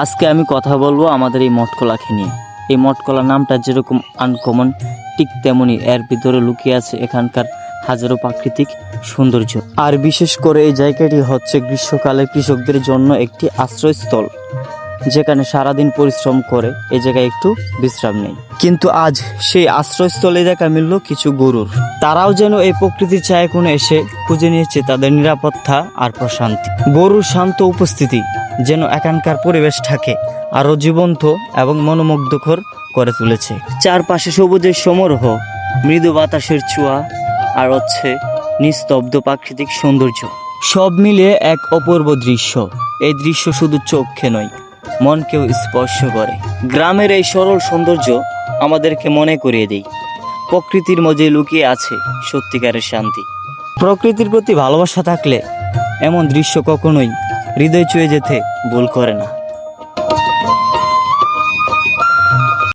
আজকে আমি কথা বলবো আমাদের এই মঠকলাকে নিয়ে। এই মঠকলা নামটা যেরকম আনকমন, ঠিক তেমনি এর ভিতরে লুকিয়ে আছে এখানকার হাজারো প্রাকৃতিক সৌন্দর্য। আর বিশেষ করে এই জায়গাটি হচ্ছে গ্রীষ্মকালে কৃষকদের জন্য একটি আশ্রয়স্থল, যেখানে সারাদিন পরিশ্রম করে এই জায়গায় একটু বিশ্রাম নেই। কিন্তু আজ সেই আশ্রয়স্থলে দেখা মিলল কিছু গরুর। তারাও যেন এই প্রকৃতির ছায়াকোণে এসে খুঁজে নিয়েছে তাদের নিরাপত্তা আর প্রশান্তি। গরুর শান্ত উপস্থিতি যেন এখানকার পরিবেশটাকে আরো জীবন্ত এবং মনোমুগ্ধকর করে তুলেছে। চারপাশে সবুজের সমারোহ, মৃদু বাতাসের ছোঁয়া আর হচ্ছে নিস্তব্ধ প্রাকৃতিক সৌন্দর্য, সব মিলিয়ে এক অপূর্ব দৃশ্য। এই দৃশ্য শুধু চোখে নয়, মনকেও স্পর্শ করে। গ্রামের এই সরল সৌন্দর্য আমাদেরকে মনে করিয়ে দেয় প্রকৃতির মাঝে লুকিয়ে আছে সত্যিকারের শান্তি। প্রকৃতির প্রতি ভালোবাসা থাকলে এমন দৃশ্য কখনোই হৃদয় ছুঁয়ে যেতে ভুল করে না।